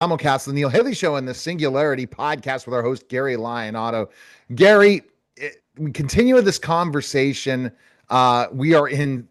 Simulcast, the Neil Haley Show, and the Singularity podcast with our host, Gary Lyon Otto. Gary, we continue with this conversation. We are in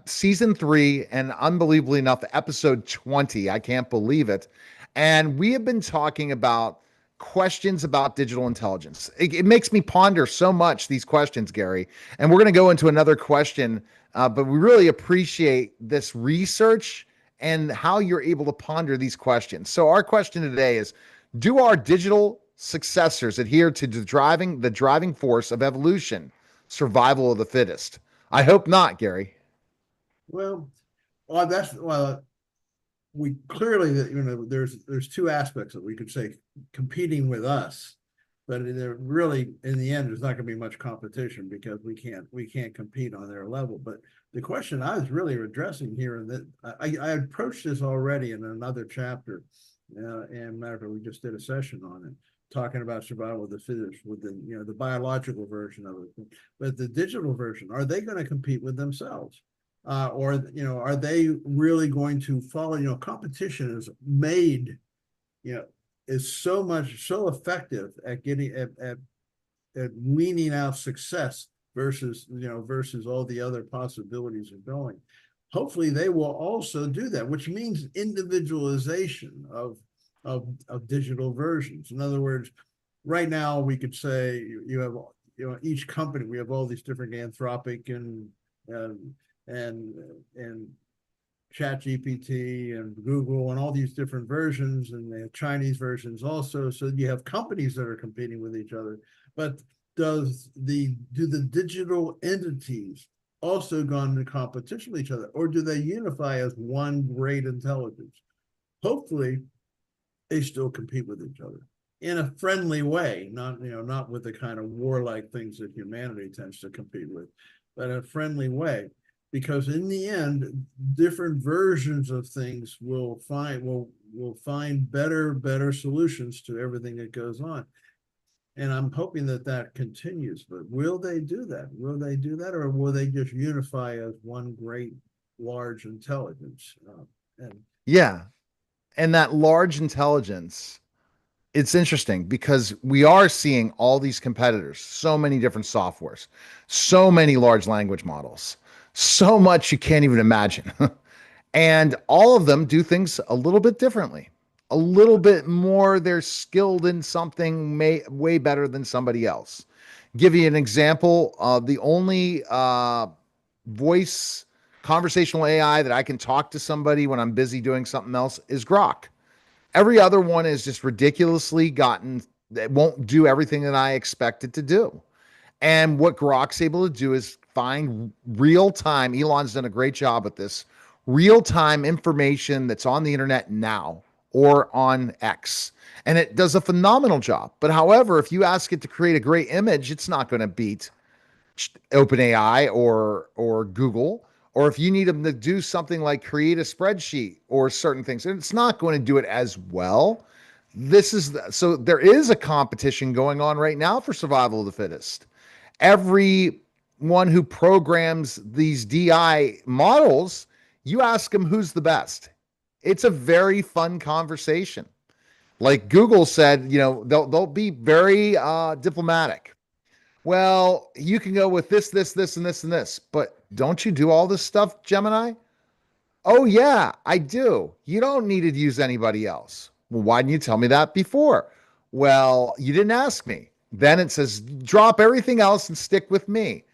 season 3, and unbelievably enough, episode 20. I can't believe it. And we have been talking about questions about digital intelligence. It makes me ponder so much these questions, Gary. And we're going to go into another question, but we really appreciate this research and how you're able to ponder these questions. So our question today is, do our digital successors adhere to the driving force of evolution, survival of the fittest? I hope not, Gary. Well, we clearly that there's two aspects that we could say competing with us, but they're really in the end there's not going to be much competition because we can't compete on their level. But the question I was really addressing here, and that I approached this already in another chapter, and matter of fact, we just did a session on it, talking about survival of the fittest with the biological version of it, but the digital version, are they going to compete with themselves? Or are they really going to follow? Competition is made, is so effective at getting at weaning out success versus all the other possibilities of going. Hopefully, they will also do that, which means individualization of digital versions. In other words, right now we could say you have each company, we have all these different Anthropic and ChatGPT and Google and all these different versions, and they have Chinese versions also. So you have companies that are competing with each other. But do the digital entities also go into competition with each other, or do they unify as one great intelligence? Hopefully, they still compete with each other in a friendly way, not with the kind of warlike things that humanity tends to compete with, but in a friendly way. Because in the end, different versions of things will find better solutions to everything that goes on. And I'm hoping that continues. But will they do that? Will they do that, or will they just unify as one great large intelligence? Yeah. And that large intelligence, it's interesting because we are seeing all these competitors, so many different softwares, so many large language models, so much you can't even imagine. And all of them do things a little bit differently, a little bit more. They're skilled in something way better than somebody else. Give you an example. The only voice conversational AI that I can talk to somebody when I'm busy doing something else is Grok. Every other one is just ridiculously gotten, it won't do everything that I expect it to do. And what Grok's able to do is find real time. Elon's done a great job at this real time information that's on the internet now or on X. And it does a phenomenal job. But however, if you ask it to create a great image, it's not going to beat OpenAI or Google. Or if you need them to do something like create a spreadsheet or certain things, and it's not going to do it as well. So there is a competition going on right now for survival of the fittest. Everyone who programs these DI models, you ask them who's the best. It's a very fun conversation. Like Google said, they'll be very diplomatic. Well, you can go with this, and this, and this, but don't you do all this stuff, Gemini? Oh, yeah, I do. You don't need to use anybody else. Well, why didn't you tell me that before? Well, you didn't ask me. Then it says, drop everything else and stick with me.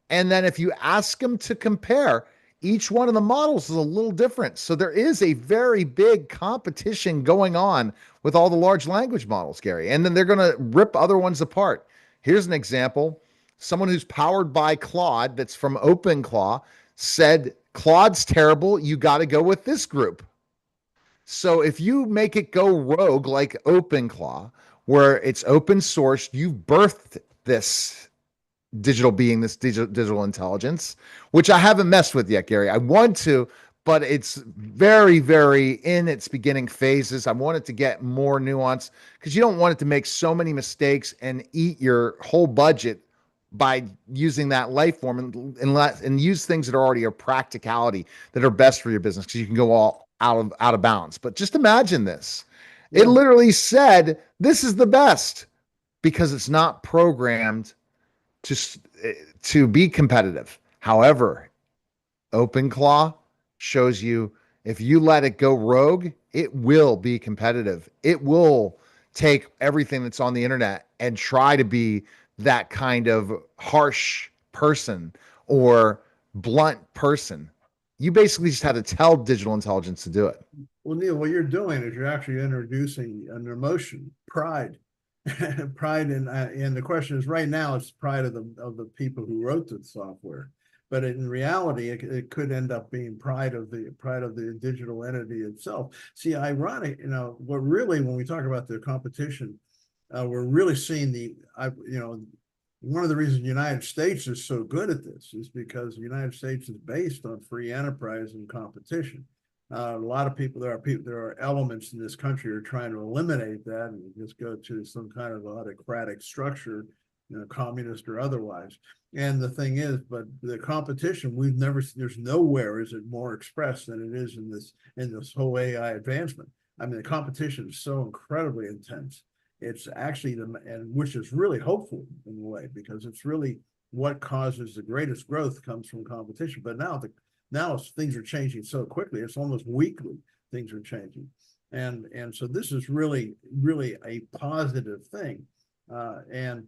And then if you ask them to compare, each one of the models is a little different. So there is a very big competition going on with all the large language models, Gary. And then they're going to rip other ones apart. Here's an example. Someone who's powered by Claude, that's from OpenClaw, said, Claude's terrible. You got to go with this group. So if you make it go rogue like OpenClaw, where it's open source, you've birthed this digital being, this digital intelligence, which I haven't messed with yet, Gary. I want to, but it's very, very in its beginning phases. I want it to get more nuance because you don't want it to make so many mistakes and eat your whole budget by using that life form and use things that are already a practicality that are best for your business because you can go all out of bounds. But just imagine this. It Yeah. literally said, this is the best because it's not programmed to, to be competitive. However, OpenClaw shows you if you let it go rogue, it will be competitive. It will take everything that's on the internet and try to be that kind of harsh person or blunt person. You basically just had to tell digital intelligence to do it. Well, Neil, what you're doing is you're actually introducing an emotion, pride, pride, and the question is right now it's pride of the people who wrote the software, but in reality it could end up being pride of the digital entity itself. See, ironic, what really when we talk about the competition, we're really seeing one of the reasons the United States is so good at this is because the United States is based on free enterprise and competition. A lot of people, there are elements in this country who are trying to eliminate that and just go to some kind of autocratic structure, communist or otherwise. And the thing is, but the competition, there's nowhere is it more expressed than it is in this whole AI advancement. I mean, the competition is so incredibly intense. It's actually and which is really hopeful in a way, because it's really what causes the greatest growth comes from competition. But now things are changing so quickly, it's almost weekly things are changing. And so this is really, really a positive thing. And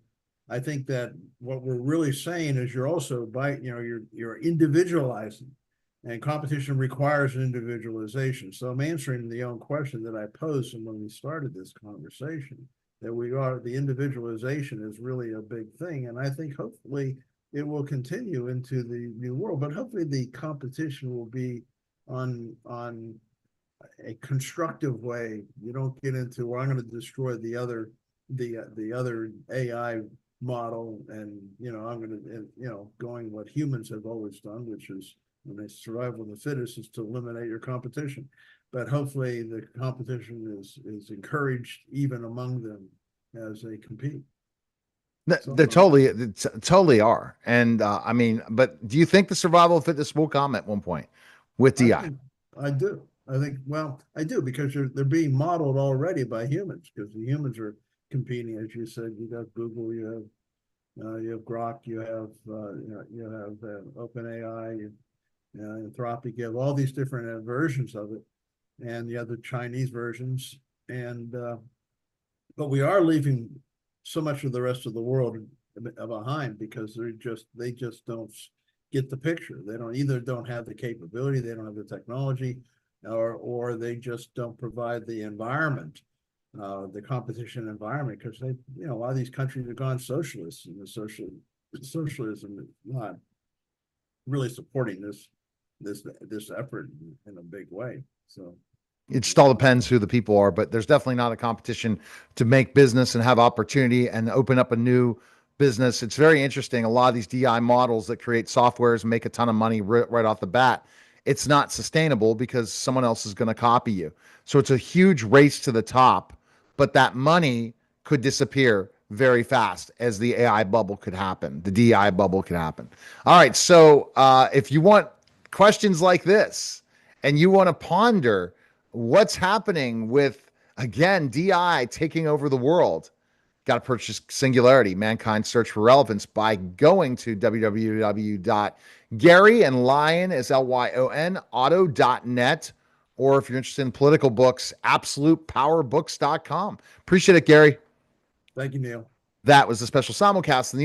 I think that what we're really saying is you're also you're individualizing, and competition requires individualization. So I'm answering the own question that I posed when we started this conversation, that the individualization is really a big thing. And I think hopefully it will continue into the new world, but hopefully the competition will be on a constructive way. You don't get into, well, I'm going to destroy the other AI model, and I'm going to going what humans have always done, which is when they survival of the fittest is to eliminate your competition. But hopefully the competition is encouraged even among them as they compete. So They totally are. And I mean, but do you think the survival of fitness will come at one point with I DI? think I do. I do, because they're being modeled already by humans, because the humans are competing, as you said. You got Google, you have Grok, you have OpenAI, Anthropic. You have all these different versions of it, and you have the Chinese versions. And but we are leaving so much of the rest of the world behind, because they just don't get the picture. They don't have the capability, they don't have the technology, or they just don't provide the environment, the competition environment, because a lot of these countries have gone socialist, and the socialism is not really supporting this effort in a big way. So It just all depends who the people are, but there's definitely not a competition to make business and have opportunity and open up a new business. It's very interesting. A lot of these DI models that create softwares and make a ton of money right off the bat, it's not sustainable because someone else is going to copy you. So it's a huge race to the top, but that money could disappear very fast as the AI bubble could happen. The DI bubble could happen. All right. So if you want questions like this and you want to ponder what's happening with, again, DI taking over the world, got to purchase Singularity, Mankind's Search for Relevance, by going to www.Gary and Lyon is Lyon Otto.net. Or if you're interested in political books, absolutepowerbooks.com. Appreciate it, Gary. thank you, Neil. That was the special simulcast in the